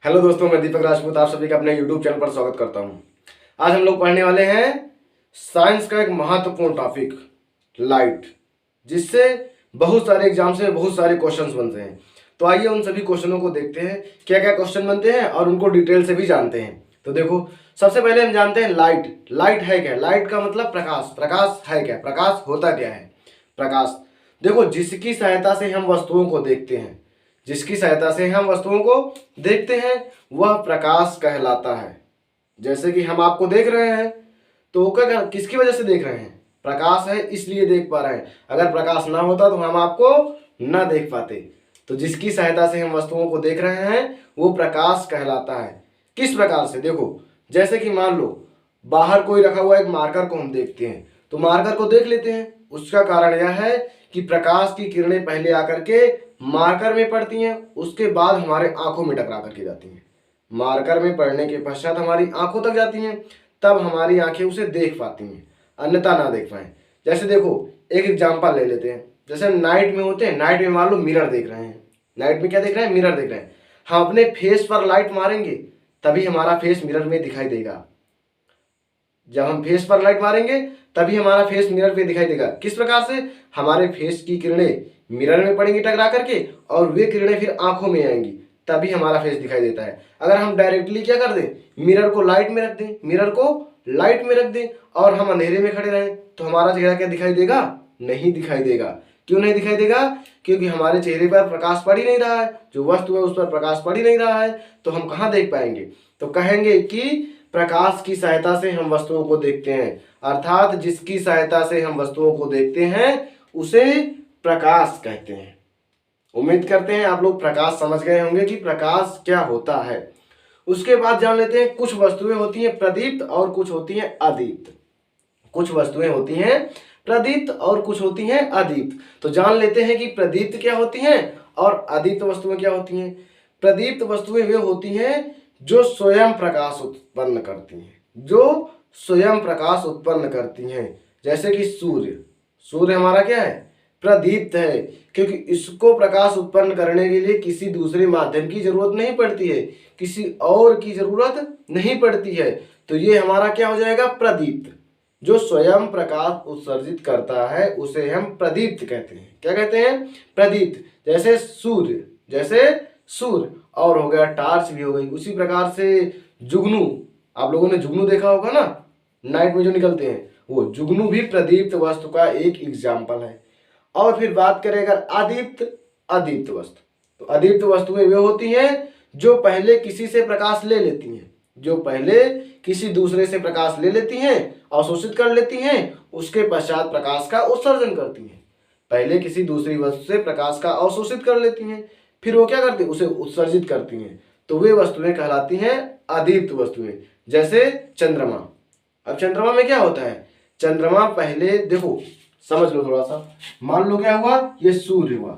Hello दोस्तों, मैं दीपक राजपूत आप सभी का अपने यूट्यूब चैनल पर स्वागत करता हूं। आज हम लोग पढ़ने वाले हैं साइंस का एक महत्वपूर्ण टॉपिक लाइट, जिससे बहुत सारे एग्जाम से बहुत सारे क्वेश्चंस बनते हैं। तो आइए उन सभी क्वेश्चनों को देखते हैं, क्या क्या क्वेश्चन बनते हैं और उनको डिटेल से भी जानते हैं। तो देखो, सबसे पहले हम जानते हैं लाइट। लाइट है क्या? लाइट का मतलब प्रकाश। प्रकाश है क्या? प्रकाश होता क्या है? प्रकाश देखो, जिसकी सहायता से हम वस्तुओं को देखते हैं, जिसकी सहायता से हम वस्तुओं को देखते हैं वह प्रकाश कहलाता है। जैसे कि हम आपको देख रहे हैं, तो वो क्या, किसकी वजह से देख रहे हैं? प्रकाश है इसलिए देख पा रहे हैं। अगर प्रकाश ना होता तो हम आपको ना देख पाते। तो जिसकी सहायता से हम वस्तुओं को देख रहे हैं वो प्रकाश कहलाता है। किस प्रकार से? देखो, जैसे कि मान लो बाहर कोई रखा हुआ एक मार्कर को हम देखते हैं, तो मार्कर को देख लेते हैं। उसका कारण यह है कि प्रकाश की किरणें पहले आकर के मार्कर में पड़ती हैं, उसके बाद हमारे आंखों में टकरा करके जाती हैं। मार्कर में पड़ने के पश्चात हमारी आंखों तक जाती हैं, तब हमारी आंखें उसे देख पाती हैं, अन्यथा ना देख पाए। जैसे देखो, एक एग्जांपल ले लेते हैं। जैसे हम नाइट में होते हैं, नाइट में मान लो मिरर देख रहे हैं। नाइट में क्या देख रहे हैं? मिरर देख रहे हैं। हम अपने फेस पर लाइट मारेंगे तभी हमारा फेस मिरर में दिखाई देगा। जब हम फेस पर लाइट मारेंगे तभी हमारा फेस मिरर पे दिखाई देगा। किस प्रकार से? हमारे फेस की किरणें मिरर में पड़ेंगी टकरा करके, और वे किरणें फिर आंखों में आएंगी, तभी हमारा फेस दिखाई देता है। अगर हम डायरेक्टली क्या कर दें, मिरर को लाइट में रख दें, मिरर को लाइट में रख दें और हम अंधेरे में खड़े रहें, तो हमारा चेहरा क्या दिखाई देगा? नहीं दिखाई देगा। क्यों नहीं दिखाई देगा? क्योंकि हमारे चेहरे पर प्रकाश पड़ ही नहीं रहा है, जो वस्तु है उस पर प्रकाश पड़ ही नहीं रहा है, तो हम कहाँ देख पाएंगे? तो कहेंगे कि प्रकाश की सहायता से हम वस्तुओं को देखते हैं, अर्थात जिसकी सहायता से हम वस्तुओं को देखते हैं उसे प्रकाश कहते हैं। उम्मीद करते हैं आप लोग प्रकाश समझ गए होंगे कि प्रकाश क्या होता है। उसके बाद जान लेते हैं, कुछ वस्तुएं होती हैं प्रदीप्त और कुछ होती हैं अदीप्त। कुछ वस्तुएं होती हैं प्रदीप्त और कुछ होती हैं अदीप्त। तो जान लेते हैं कि प्रदीप्त क्या होती हैं और अदीप्त वस्तुएं क्या होती हैं। प्रदीप्त वस्तुएं वे होती हैं जो स्वयं प्रकाश उत्पन्न करती हैं, जो स्वयं प्रकाश उत्पन्न करती हैं। जैसे कि सूर्य। सूर्य हमारा क्या है? प्रदीप्त है, क्योंकि इसको प्रकाश उत्पन्न करने के लिए किसी दूसरे माध्यम की जरूरत नहीं पड़ती है, किसी और की जरूरत नहीं पड़ती है। तो ये हमारा क्या हो जाएगा? प्रदीप्त। जो स्वयं प्रकाश उत्सर्जित करता है उसे हम प्रदीप्त कहते हैं। क्या कहते हैं? प्रदीप्त। जैसे सूर्य, जैसे सूर्य, और हो गया टार्च भी हो गई। उसी प्रकार से जुगनू, आप लोगों ने जुगनू देखा होगा ना, नाइट में जो निकलते हैं, वो जुगनू भी प्रदीप्त वस्तु का एक एग्जाम्पल है। और फिर बात करें अगर अदीप्त अदीप्त वस्तु, तो अदीप्त वस्तुएं वे होती हैं जो पहले किसी से प्रकाश ले लेती हैं, जो पहले किसी दूसरे से प्रकाश ले लेती हैं, अवशोषित कर लेती हैं, उसके पश्चात प्रकाश का उत्सर्जन करती हैं। पहले किसी दूसरी वस्तु से प्रकाश का अवशोषित कर लेती हैं, फिर वो क्या करती हैं? उसे उत्सर्जित करती हैं। तो वे वस्तुएं कहलाती हैं अदीप्त वस्तुएं। जैसे चंद्रमा। अब चंद्रमा में क्या होता है? चंद्रमा पहले देखो, समझ लो थोड़ा सा। मान लो क्या हुआ, ये सूर्य हुआ,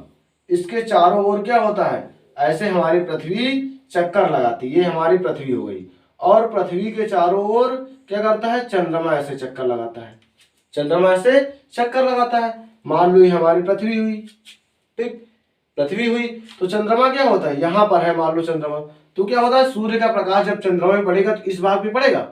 इसके चारों ओर क्या होता है? ऐसे हमारी पृथ्वी चक्कर लगाती, ये हमारी पृथ्वी हो गई, और पृथ्वी के चारों ओर क्या करता है? चंद्रमा ऐसे चक्कर लगाता है। चंद्रमा ऐसे चक्कर लगाता है। मान लो ये हमारी पृथ्वी हुई, ठीक, पृथ्वी हुई, तो चंद्रमा क्या होता है? यहां पर है मान लो चंद्रमा, तो क्या होता है? सूर्य का प्रकाश जब चंद्रमा में पड़ेगा तो इस भाग में पड़ेगा,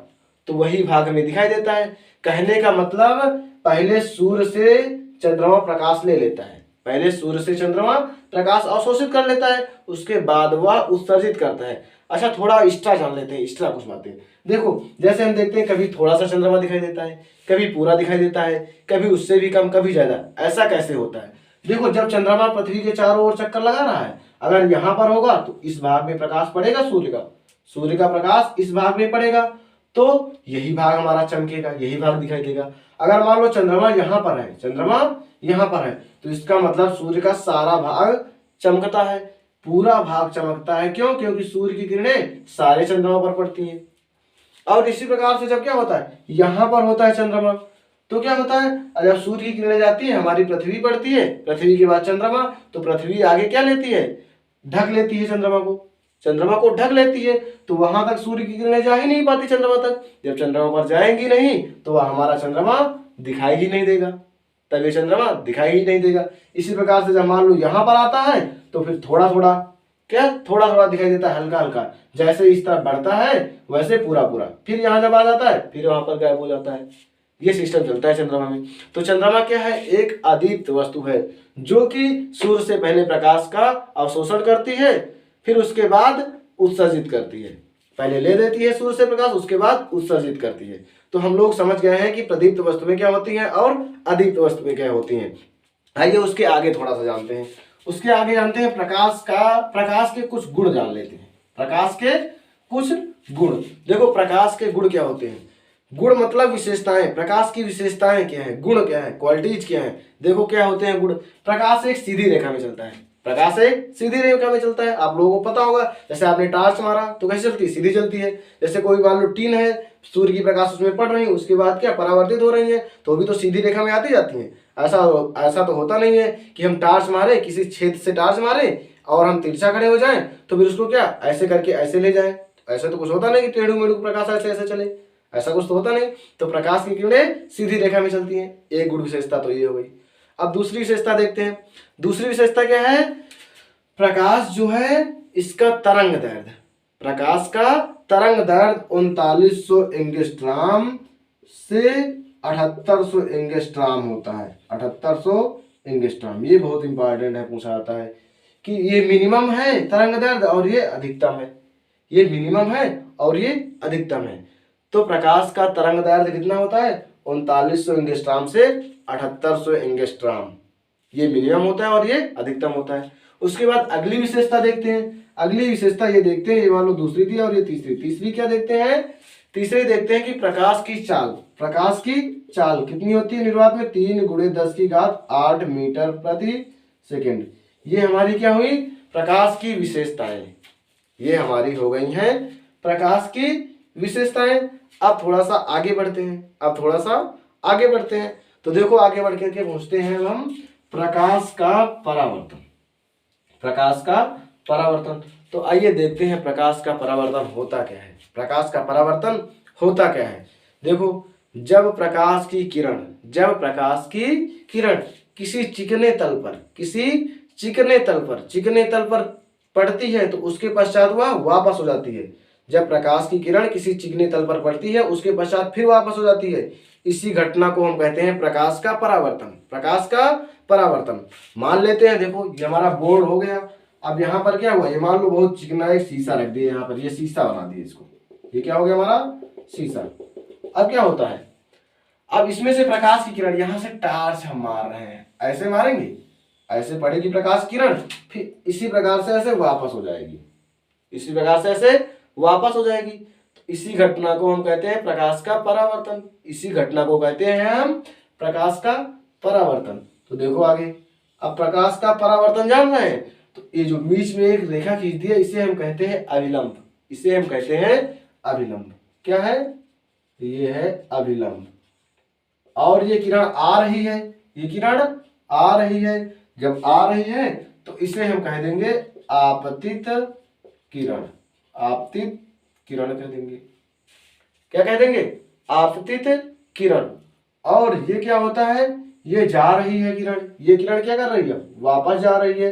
तो वही भाग में दिखाई देता है। कहने का मतलब, पहले सूर्य से चंद्रमा प्रकाश ले लेता है, पहले सूर्य से चंद्रमा प्रकाश अवशोषित कर लेता है, उसके बाद वह उत्सर्जित करता है। अच्छा, थोड़ा एक्स्ट्रा जान लेते हैं, एक्स्ट्रा कुछ बातें। देखो, जैसे हम देखते हैं कभी थोड़ा सा चंद्रमा दिखाई देता है, कभी पूरा दिखाई देता है, कभी उससे भी कम, कभी ज्यादा। ऐसा कैसे होता है? देखो, जब चंद्रमा पृथ्वी के चारों ओर चक्कर लगा रहा है, अगर यहां पर होगा तो इस भाग में प्रकाश पड़ेगा सूर्य का, सूर्य का प्रकाश इस भाग में पड़ेगा, तो यही भाग हमारा चमकेगा, यही भाग दिखाई देगा। अगर मान लो चंद्रमा यहां पर है, चंद्रमा यहां पर है, तो इसका मतलब सूर्य का सारा भाग चमकता है, पूरा भाग चमकता है। क्यों? क्योंकि सूर्य की किरणें सारे चंद्रमा पर पड़ती हैं। और इसी प्रकार से जब क्या होता है, यहां पर होता है चंद्रमा, तो क्या होता है? जब सूर्य की किरणें जाती है, हमारी पृथ्वी पड़ती है, पृथ्वी के बाद चंद्रमा, तो पृथ्वी आगे क्या लेती है? ढक लेती है चंद्रमा को, चंद्रमा को ढक लेती है, तो वहां तक सूर्य की किरणें जा ही नहीं पाती चंद्रमा तक। जब चंद्रमा पर जाएंगी नहीं तो वह हमारा चंद्रमा दिखाई ही नहीं देगा, तब ये चंद्रमा दिखाई ही नहीं देगा। इसी प्रकार से जब मान लो यहां पर आता है तो फिर थोड़ा थोड़ा क्या थोड़ा थोड़ा दिखाई देता है, हल्का हल्का, जैसे इस तरफ बढ़ता है वैसे पूरा पूरा, फिर यहाँ जब आ जाता है फिर वहां पर गायब हो जाता है। ये सिस्टम चलता है चंद्रमा में। तो चंद्रमा क्या है, एक अदीप्त वस्तु है जो कि सूर्य से पहले प्रकाश का अवशोषण करती है, फिर उसके बाद उत्सर्जित करती है। पहले ले लेती है सूर्य से प्रकाश, उसके बाद उत्सर्जित करती है। तो हम लोग समझ गए हैं कि प्रदीप्त वस्तुएं क्या होती हैं और अदीप्त वस्तुएं क्या होती हैं। आइए उसके आगे थोड़ा सा जानते हैं। उसके आगे जानते हैं प्रकाश के कुछ गुण जान लेते हैं। प्रकाश के कुछ गुण। देखो प्रकाश के गुण क्या होते हैं। गुण मतलब विशेषताएं। प्रकाश की विशेषताएं क्या है, गुण क्या है, क्वालिटीज क्या है। देखो क्या होते हैं गुण। प्रकाश एक सीधी रेखा में चलता है। प्रकाश एक सीधी रेखा में चलता है, आप लोगों को पता होगा। जैसे आपने टार्च मारा तो कैसे चलती है, सीधी चलती है। जैसे कोई मान लो टीन है, सूर्य की प्रकाश उसमें पड़ रही है, उसके बाद क्या परावर्तित हो रही है, तो भी तो सीधी रेखा में आती जाती है। ऐसा तो होता नहीं है कि हम टार्च मारे, किसी क्षेत्र से टार्च मारे और हम तिरछा खड़े हो जाएं तो फिर उसको क्या ऐसे करके ऐसे ले जाएं। ऐसा तो कुछ होता नहीं कि टेढ़ू मेढ़ू प्रकाश ऐसे ऐसे चले, ऐसा कुछ तो होता नहीं। तो प्रकाश की किरणें सीधी रेखा में चलती हैं। एक गुण विशेषता तो ये हो गई। अब दूसरी विशेषता देखते हैं। दूसरी विशेषता क्या है, प्रकाश जो है इसका तरंग दैर्ध्य। प्रकाश का तरंग दैर्ध्य 3900 एंगस्ट्रॉम से 7800 एंगस्ट्रॉम होता है। 7800 एंगस्ट्रॉम, ये बहुत इंपॉर्टेंट है, पूछा जाता है कि ये मिनिमम है तरंग दैर्ध्य और ये अधिकतम है। ये मिनिमम है और ये अधिकतम है। तो प्रकाश का तरंग दैर्ध्य कितना होता है, 3900 एंगस्ट्रॉम से 7800 एंगस्ट्रॉम। ये मिनिमम होता है और ये अधिकतम होता है। उसके बाद अगली विशेषता देखते हैं। अगली विशेषता ये देखते हैं, ये मान लो दूसरी थी और ये तीसरी। तीसरी क्या देखते हैं, तीसरी देखते हैं कि प्रकाश की चाल। प्रकाश की चाल कितनी होती है निर्वात में, 3 × 10⁸ मीटर प्रति सेकेंड। ये हमारी क्या हुई, प्रकाश की विशेषताएं। ये हमारी हो गई हैं प्रकाश की विशेषताएं। अब थोड़ा सा आगे बढ़ते हैं। अब थोड़ा सा आगे बढ़ते हैं तो देखो आगे बढ़ करके पहुंचते हैं हम प्रकाश का परावर्तन। प्रकाश का परावर्तन, तो आइए देखते हैं प्रकाश का परावर्तन होता क्या है। प्रकाश का परावर्तन होता क्या है, देखो जब प्रकाश की किरण किसी चिकने तल पर पड़ती है तो उसके पश्चात वह वापस हो जाती है। जब प्रकाश की किरण किसी चिकने तल पर पड़ती है उसके पश्चात फिर वापस हो जाती है, इसी घटना को हम कहते हैं प्रकाश का परावर्तन। प्रकाश का परावर्तन। मान लेते हैं, देखो ये हमारा बोर्ड हो गया। अब यहाँ पर क्या हुआ, ये मान लो बहुत चिकना एक शीशा रख दिया यहाँ पर, ये शीशा बना दिया इसको, ये क्या हो गया हमारा शीशा। अब क्या होता है, अब इसमें से प्रकाश की किरण यहाँ से टार्च हम मार रहे हैं, ऐसे मारेंगे, ऐसे पड़ेगी प्रकाश किरण, फिर इसी प्रकार से ऐसे वापस हो जाएगी, इसी प्रकार से ऐसे वापस हो जाएगी। तो इसी घटना को हम कहते हैं प्रकाश का परावर्तन। इसी घटना को कहते हैं हम प्रकाश का परावर्तन। तो देखो आगे, अब प्रकाश का परावर्तन जान रहे हैं, तो ये जो बीच में एक रेखा खींच दी है इसे हम कहते हैं अभिलंब। इसे हम कहते हैं अभिलंब। क्या है, ये है अभिलंब। और ये किरण आ रही है, ये किरण आ रही है, जब आ रही है तो इसे हम कह देंगे आपतित किरण। आपतित किरण कह देंगे। क्या कह देंगे, आपतित किरण। और ये क्या होता है, ये जा रही है किरण, ये किरण क्या कर रही है, वापस जा रही है,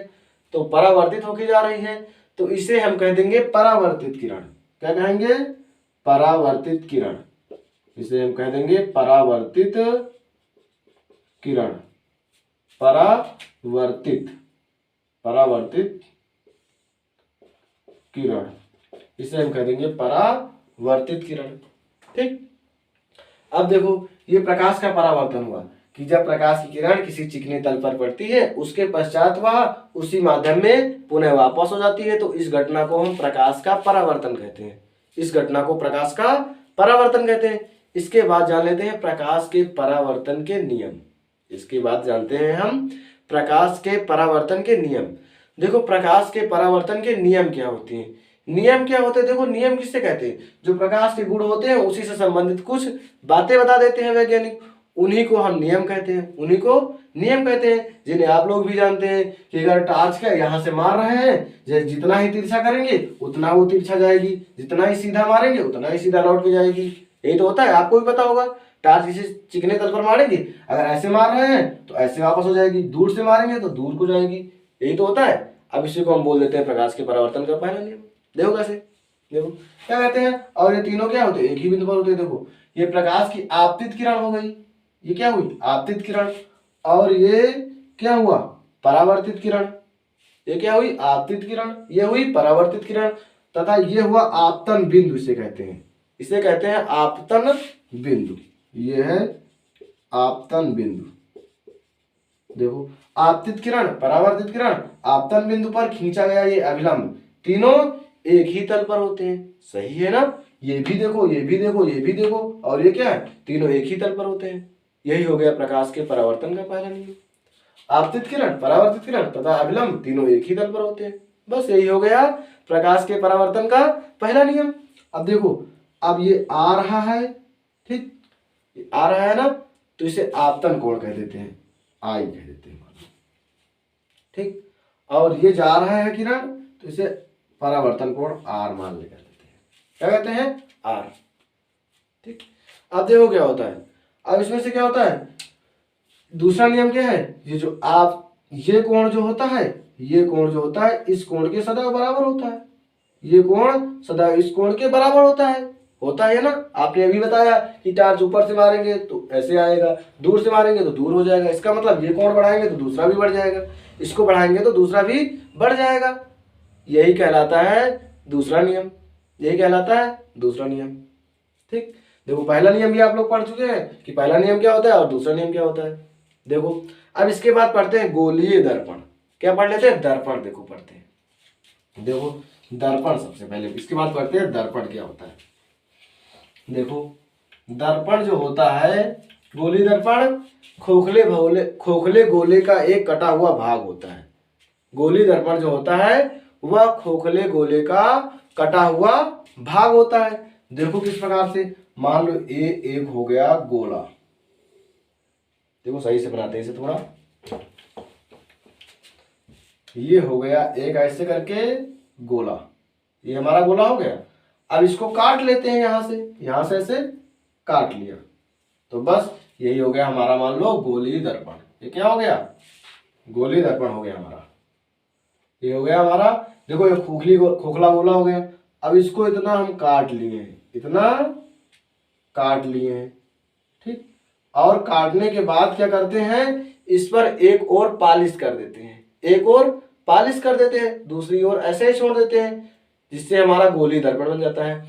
तो परावर्तित होके जा रही है, तो इसे हम कह देंगे परावर्तित किरण। क्या कहेंगे, परावर्तित किरण। इसे हम कह देंगे परावर्तित किरण। परावर्तित किरण, इसे हम कह देंगे परावर्तित किरण। ठीक। अब देखो ये प्रकाश का परावर्तन हुआ कि जब प्रकाश की किरण किसी चिकने तल पर पड़ती है उसके पश्चात वह उसी माध्यम में पुनः वापस हो जाती है, तो इस घटना को हम प्रकाश का परावर्तन कहते हैं। इस घटना को प्रकाश का परावर्तन कहते हैं। इसके बाद जान लेते हैं प्रकाश के परावर्तन के नियम। इसके बाद जानते हैं हम प्रकाश के परावर्तन के नियम। देखो प्रकाश के परावर्तन के नियम क्या होते हैं। नियम क्या होते हैं, देखो नियम किससे कहते हैं, जो प्रकाश के गुण होते हैं उसी से संबंधित कुछ बातें बता देते हैं वैज्ञानिक, उन्हीं को हम नियम कहते हैं। उन्हीं को नियम कहते हैं, जिन्हें आप लोग भी जानते हैं कि अगर टार्च का यहाँ से मार रहे हैं, जितना ही तिरछा करेंगे उतना वो तिरछा जाएगी, जितना ही सीधा मारेंगे उतना ही सीधा लौट के जाएगी। यही तो होता है, आपको भी पता होगा। टार्च किसी चिकने तल पर मारेंगे, अगर ऐसे मार रहे हैं तो ऐसे वापस हो जाएगी, दूर से मारेंगे तो दूर को जाएगी। यही तो होता है, अब इसी को हम बोल देते हैं प्रकाश के परावर्तन का पहला नियम। देखो कैसे, देखो क्या कहते हैं, और ये तीनों क्या होते हैं, एक ही बिंदु पर होते हैं। देखो ये प्रकाश की आपतित किरण हो गई, ये क्या हुई, आपतित किरण, और ये क्या हुआ, परावर्तित किरण। ये क्या हुई, आपतित किरण, ये हुई परावर्तित किरण, तथा ये हुआ आपतन बिंदु, इसे कहते हैं, इसे कहते हैं आपतन बिंदु। ये है आपतन बिंदु। देखो आपतित किरण, परावर्तित किरण, आपतन बिंदु पर खींचा गया ये अभिलंब, तीनों एक ही तल पर होते हैं। सही है ना, ये भी देखो, ये भी देखो, ये भी देखो, और ये क्या है, तीनों एक ही तल पर होते हैं। यही हो गया प्रकाश के परावर्तन का पहला नियम। आपतित किरण, परावर्तित किरण तथा अभिलंब तीनों एक ही तल पर होते हैं। बस यही हो गया प्रकाश के परावर्तन का पहला नियम। अब देखो, अब ये आ रहा है, ठीक, ये आ रहा है ना, तो इसे आपतन कोण कह देते हैं, आई कह देते हैं, ठीक। और ये जा रहा है किरण, तो इसे परावर्तन कोण आर मान ले देते हैं, क्या कहते हैं, आर, ठीक। अब देखो क्या होता है, अब इसमें से क्या होता है, दूसरा नियम क्या है, ये जो आप, ये कोण जो होता है, ये कोण जो होता है इस कोण के सदैव बराबर होता है, ये कोण सदैव इस कोण के बराबर होता है ना। आपने अभी बताया कि टार्च ऊपर से मारेंगे तो ऐसे आएगा, दूर से मारेंगे तो दूर हो जाएगा। इसका मतलब ये कोण बढ़ाएंगे तो दूसरा भी बढ़ जाएगा, इसको बढ़ाएंगे तो दूसरा भी बढ़ जाएगा। यही कहलाता है दूसरा नियम, यही कहलाता है दूसरा नियम, ठीक। देखो पहला नियम भी आप लोग पढ़ चुके हैं कि पहला नियम क्या होता है और दूसरा नियम क्या होता है। देखो अब इसके बाद पढ़ते हैं गोलीय दर्पण। क्या पढ़ लेते हैं, दर्पण। देखो पढ़ते हैं, देखो दर्पण सबसे पहले, इसके बाद पढ़ते हैं दर्पण क्या होता है। देखो दर्पण जो होता है, गोलीय दर्पण खोखले गोले का एक कटा हुआ भाग होता है। गोलीय दर्पण जो होता है वह खोखले गोले का कटा हुआ भाग होता है। देखो किस प्रकार से, मान लो ए एक हो गया गोला, देखो सही से बनाते हैं इसे थोड़ा, ये हो गया एक ऐसे करके गोला, ये हमारा गोला हो गया। अब इसको काट लेते हैं, यहां से ऐसे काट लिया, तो बस यही हो गया हमारा, मान लो गोलीय दर्पण। ये क्या हो गया, गोलीय दर्पण हो गया हमारा, ये हो गया हमारा। देखो ये खोखला गोला हो गया। अब इसको इतना हम काट लिए हैं, इतना काट लिए हैं, ठीक। और काटने के बाद क्या करते हैं, इस पर एक और पालिश कर देते हैं, एक और पालिश कर देते हैं, दूसरी ओर ऐसे ही छोड़ देते हैं, जिससे हमारा गोलीय दर्पण बन जाता है।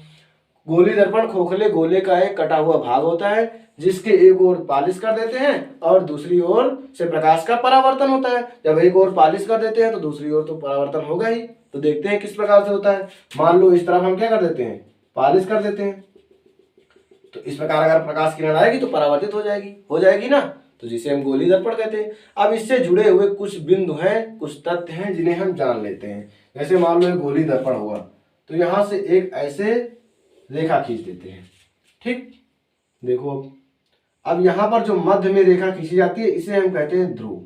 गोलीय दर्पण खोखले गोले का एक कटा हुआ भाग होता है, जिसके एक ओर पालिश कर देते हैं और दूसरी ओर से प्रकाश का परावर्तन होता है। जब एक ओर पालिश कर देते हैं तो दूसरी ओर तो परावर्तन होगा ही। तो देखते हैं किस प्रकार से होता है। मान लो इस तरफ हम क्या कर देते हैं, पालिश कर देते हैं, तो इस प्रकार अगर प्रकाश किरण आएगी तो परावर्तित हो जाएगी ना, तो जिसे हम गोलीय दर्पण कहते हैं। अब इससे जुड़े हुए कुछ बिंदु हैं, कुछ तथ्य हैं जिन्हें हम जान लेते हैं। जैसे मान लो एक गोलीय दर्पण हुआ, तो यहां से एक ऐसे रेखा खींच देते हैं, ठीक। देखो अब यहां पर जो मध्य में रेखा खींची जाती है, इसे हम कहते हैं ध्रुव,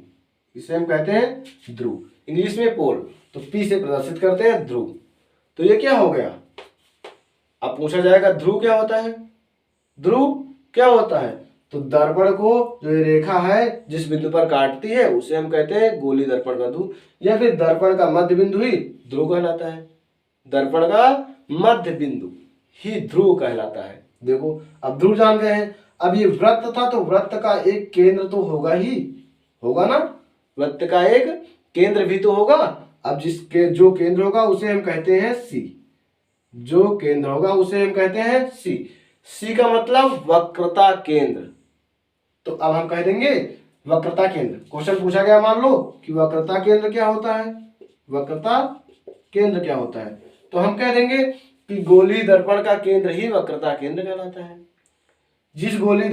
इसे हम कहते हैं ध्रुव, इंग्लिश में पोल, तो पी से प्रदर्शित करते हैं ध्रुव। तो ये क्या हो गया, अब पूछा जाएगा ध्रुव क्या होता है, ध्रुव क्या होता है, तो दर्पण को जो ये रेखा है जिस बिंदु पर काटती है उसे हम कहते हैं गोलीय दर्पण का ध्रुव, या फिर दर्पण का मध्य बिंदु ही ध्रुव कहलाता है। दर्पण का मध्य बिंदु ही ध्रुव कहलाता है। देखो अब ध्रुव जान गए हैं। अब ये वृत्त था, तो वृत्त का एक केंद्र तो होगा ना, वृत्त का एक केंद्र भी तो होगा। अब जिसके जो केंद्र होगा उसे हम कहते हैं सी, जो केंद्र होगा उसे हम कहते हैं सी। सी का मतलब वक्रता केंद्र, तो अब हम कह देंगे वक्रता केंद्र। क्वेश्चन पूछा गया मान लो कि वक्रता केंद्र क्या होता है, वक्रता केंद्र क्या होता है, तो हम कह देंगे कि गोलीय दर्पण का केंद्र ही वक्रता केंद्र कहलाता है। जिस गोलीय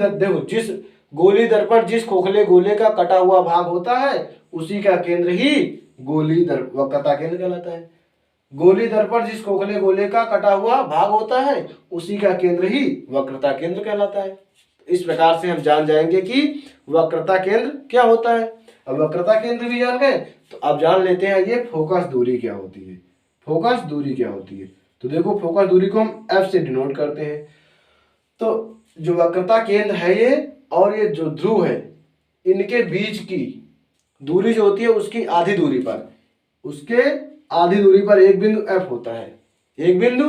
दर्पण जिस खोखले गोले का कटा हुआ भाग होता है उसी का केंद्र ही वक्रता केंद्र कहलाता है। गोलीय दर्पण जिस खोखले गोले का कटा हुआ भाग होता है उसी का केंद्र ही वक्रता केंद्र कहलाता है। इस प्रकार से हम जान जाएंगे कि वक्रता केंद्र क्या होता है। अब वक्रता केंद्र भी जान गए, तो अब जान लेते हैं ये फोकस दूरी क्या होती है। फोकस दूरी क्या होती है, तो देखो फोकस दूरी को हम F से डिनोट करते हैं। तो जो वक्रता केंद्र है ये और ये जो ध्रुव है, इनके बीच की दूरी जो होती है उसकी आधी दूरी पर उसके आधी दूरी पर एक बिंदु F होता है, एक बिंदु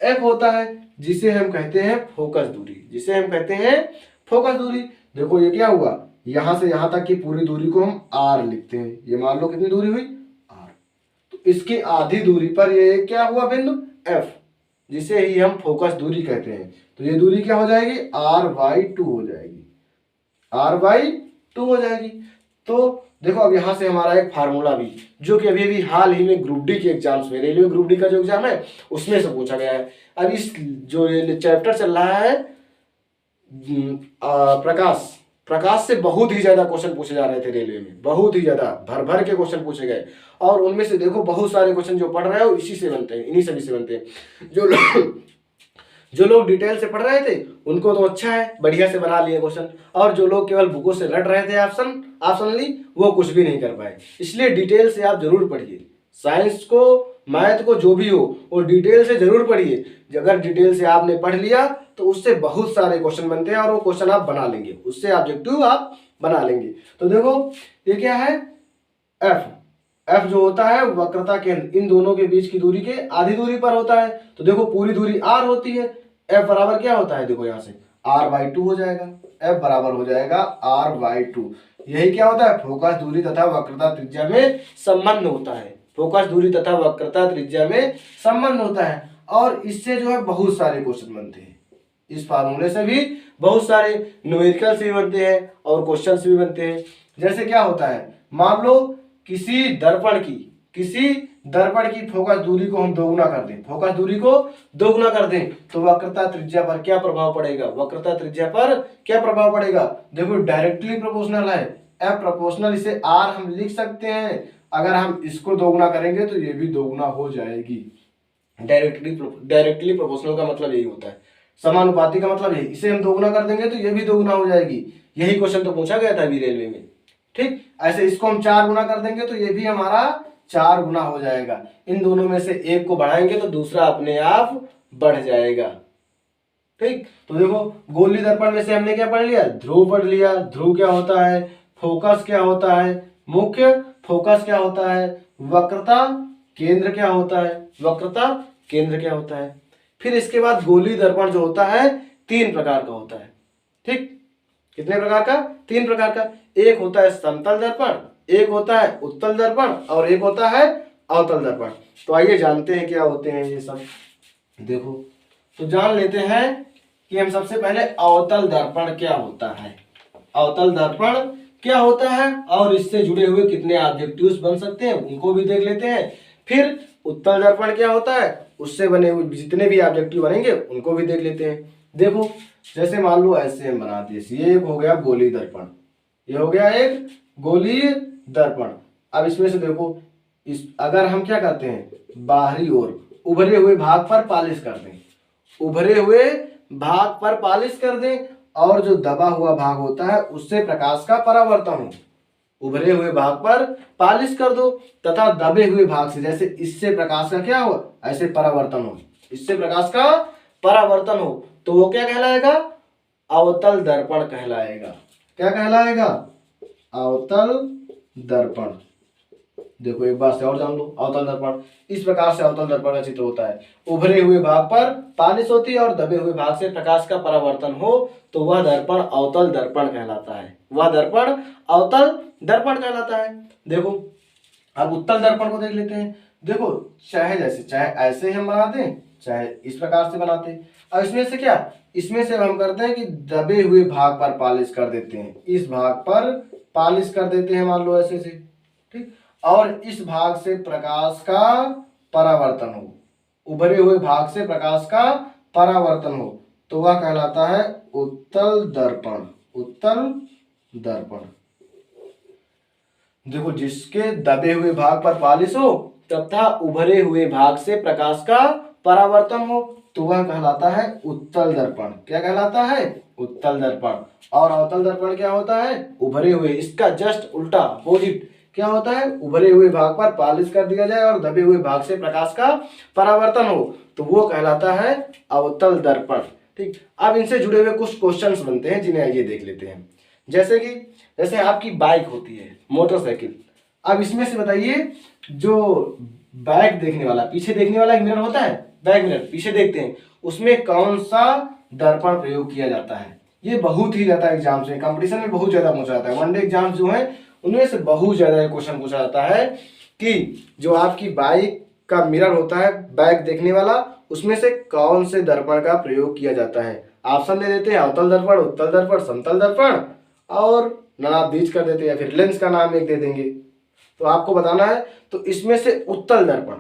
F होता है जिसे हम कहते हैं फोकस दूरी, जिसे हम कहते हैं फोकस दूरी। देखो ये क्या हुआ, यहां से यहां तक की पूरी दूरी को हम R लिखते हैं। ये मान लो कितनी दूरी हुई R, तो इसकी आधी दूरी पर ये क्या हुआ बिंदु F, जिसे ही हम फोकस दूरी कहते हैं। तो ये दूरी क्या हो जाएगी, R/2 हो जाएगी, R/2 हो जाएगी। तो देखो अब यहाँ से हमारा एक फार्मूला भी, जो कि अभी अभी हाल ही में ग्रुप डी के एग्जाम्स में, रेलवे ग्रुप डी का जो एग्जाम है उसमें से पूछा गया है। अब इस जो चैप्टर चल रहा है प्रकाश से बहुत ही ज्यादा क्वेश्चन पूछे जा रहे थे रेलवे में, बहुत ही ज्यादा भर भर के क्वेश्चन पूछे गए। और उनमें से देखो बहुत सारे क्वेश्चन जो पढ़ रहे हो इसी से बनते हैं, इन्हीं सभी से बनते हैं। जो लोग डिटेल से पढ़ रहे थे उनको तो अच्छा है, बढ़िया से बना लिए क्वेश्चन, और जो लोग केवल बुकों से रट रहे थे ऑप्शनली, वो कुछ भी नहीं कर पाए। इसलिए डिटेल से आप जरूर पढ़िए, साइंस को मैथ को जो भी हो वो डिटेल से जरूर पढ़िए। अगर डिटेल से आपने पढ़ लिया तो उससे बहुत सारे क्वेश्चन बनते हैं और वो क्वेश्चन आप बना लेंगे, उससे ऑब्जेक्टिव आप बना लेंगे। तो देखो ये क्या है, एफ जो होता है वक्रता केंद्र, इन दोनों के बीच की दूरी के आधी दूरी पर होता है। तो देखो पूरी दूरी R होती है, F बराबर क्या होता है, देखो यहाँ से R/2 हो जाएगा, F बराबर हो जाएगा R/2। यही क्या होता है, फोकस दूरी तथा वक्रता त्रिज्या में संबंध होता है, फोकस दूरी तथा वक्रता त्रिज्या में संबंध होता है। और इससे जो है बहुत सारे क्वेश्चन बनते हैं, इस फार्मूले से भी बहुत सारे न्यूमेरिकल्स भी बनते हैं और क्वेश्चंस भी बनते हैं। जैसे क्या होता है, मान लो किसी दर्पण की फोकस दूरी को हम दोगुना कर दें, फोकस दूरी को दोगुना कर दें तो वक्रता त्रिज्या पर क्या प्रभाव पड़ेगा, वक्रता त्रिज्या पर क्या प्रभाव पड़ेगा। देखो डायरेक्टली प्रोपोर्शनल है, F प्रोपोर्शनल, इसे R हम लिख सकते हैं। अगर हम इसको दोगुना करेंगे तो ये भी दोगुना हो जाएगी। डायरेक्टली प्रोपोर्शनल का मतलब यही होता है, समानुपाती का मतलब है, इसे हम दोगुना कर देंगे तो ये भी दोगुना हो जाएगी। यही क्वेश्चन तो पूछा गया था अभी रेलवे में। ठीक, ऐसे इसको हम 4 गुना कर देंगे तो ये भी हमारा 4 गुना हो जाएगा। इन दोनों में से एक को बढ़ाएंगे तो दूसरा अपने आप बढ़ जाएगा। ठीक, तो देखो गोली दर्पण में से हमने क्या पढ़ लिया, ध्रुव पढ़ लिया। ध्रुव क्या होता है, फोकस क्या होता है, मुख्य फोकस क्या होता है, वक्रता केंद्र क्या होता है, वक्रता केंद्र क्या होता है। फिर इसके बाद गोली दर्पण जो होता है 3 प्रकार का होता है। ठीक, कितने प्रकार का, 3 प्रकार का। एक होता है समतल दर्पण, एक होता है उत्तल दर्पण और एक होता है अवतल दर्पण। तो आइए जानते हैं क्या होते हैं ये सब। देखो तो जान लेते हैं कि हम सबसे पहले अवतल दर्पण क्या होता है, अवतल दर्पण क्या होता है और इससे जुड़े हुए कितने ऑब्जेक्टिव्स बन सकते हैं उनको भी देख लेते हैं। फिर उत्तल दर्पण क्या होता है, उससे बने हुए जितने भी ऑब्जेक्टिव बनेंगे उनको भी देख लेते हैं। देखो जैसे मान लो ऐसे हम बनाते हैं, ये एक हो गया गोली दर्पण, ये हो गया एक गोली दर्पण। अब इसमें से देखो अगर हम क्या करते हैं, बाहरी ओर उभरे हुए भाग पर पालिश कर दें, उभरे हुए भाग पर पालिश कर दें और जो दबा हुआ भाग होता है उससे प्रकाश का परावर्तन हो। उभरे हुए भाग पर पालिश कर दो तथा दबे हुए भाग से, जैसे इससे प्रकाश का क्या हो, ऐसे परावर्तन हो, इससे प्रकाश का परावर्तन हो, तो वो क्या कहलाएगा, अवतल दर्पण कहलाएगा। क्या कहलाएगा, अवतल दर्पण। देखो एक बार से और जान लो, अवतल दर्पण इस प्रकार से अवतल दर्पण का चित्र होता है। उभरे हुए भाग पर पालिश होती है और दबे हुए भाग से प्रकाश का परावर्तन हो तो वह दर्पण अवतल दर्पण कहलाता है, वह दर्पण अवतल दर्पण कहलाता है। देखो अब उत्तल दर्पण को देख लेते हैं। देखो चाहे ऐसे हम बनाते हैं, चाहे इस प्रकार से बनाते हैं। अब इसमें से क्या, इसमें से हम करते हैं कि दबे हुए भाग पर पालिश कर देते हैं, इस भाग पर पालिश कर देते हैं, मान लो ऐसे से। ठीक, और इस भाग से प्रकाश का परावर्तन हो, उभरे हुए भाग से प्रकाश का परावर्तन हो तो वह कहलाता है उत्तल दर्पण, उत्तल दर्पण। देखो जिसके दबे हुए भाग पर पालिश हो तथा उभरे हुए भाग से प्रकाश का परावर्तन हो तो वह कहलाता है उत्तल दर्पण। क्या कहलाता है, उत्तल दर्पण। और अवतल दर्पण क्या होता है, उभरे हुए, इसका जस्ट उल्टा अपोजिट क्या होता है, उभरे हुए भाग पर पालिश कर दिया जाए और दबे हुए भाग से प्रकाश का परावर्तन हो तो वो कहलाता है अवतल दर्पण। ठीक, अब इनसे जुड़े हुए कुछ क्वेश्चंस बनते हैं जिन्हें आइए देख लेते हैं। जैसे आपकी बाइक होती है, मोटरसाइकिल, अब इसमें से बताइए, जो बैक देखने वाला, पीछे देखने वाला एक मिरर होता है, बैक मिरर, पीछे देखते हैं, उसमें कौन सा दर्पण प्रयोग किया जाता है? ये बहुत ही ज्यादा एग्जाम्स में, कंपटीशन में बहुत ज्यादा पूछा जाता है। वनडे एग्जाम्स जो है उनमें से बहुत ज्यादा क्वेश्चन पूछा जाता है कि जो आपकी बाइक का मिरर होता है, बैक देखने वाला, उसमें से कौन से दर्पण का प्रयोग किया जाता है? ऑप्शन दे देते हैं, अवतल दर्पण, उत्तल दर्पण, समतल दर्पण, और ननाबीज कर देते हैं, या फिर लेंस का नाम एक दे देंगे। तो आपको बताना है। तो इसमें से उत्तल दर्पण,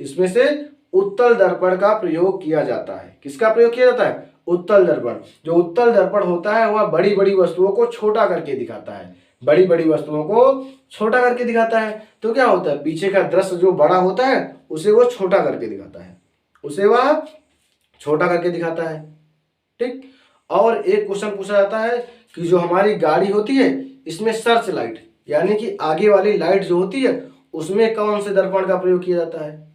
इसमें से उत्तल दर्पण का प्रयोग किया जाता है। किसका प्रयोग किया जाता है? उत्तल दर्पण। जो उत्तल दर्पण होता है वह बड़ी बड़ी वस्तुओं को छोटा करके दिखाता है, बड़ी बड़ी वस्तुओं को छोटा करके दिखाता है। तो क्या होता है, पीछे का दृश्य जो बड़ा होता है उसे वो छोटा करके दिखाता है, उसे वह छोटा करके दिखाता है। ठीक। और एक क्वेश्चन पूछा जाता है कि जो हमारी गाड़ी होती है इसमें सर्च लाइट, यानी कि आगे वाली लाइट जो होती है उसमें कौन से दर्पण का प्रयोग किया जाता है?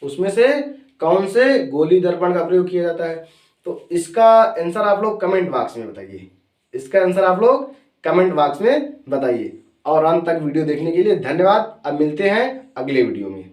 उसमें से कौन से गोली दर्पण का प्रयोग किया जाता है? तो इसका आंसर आप लोग कमेंट बॉक्स में बताइए, इसका आंसर आप लोग कमेंट बॉक्स में बताइए। और अंत तक वीडियो देखने के लिए धन्यवाद। अब मिलते हैं अगले वीडियो में।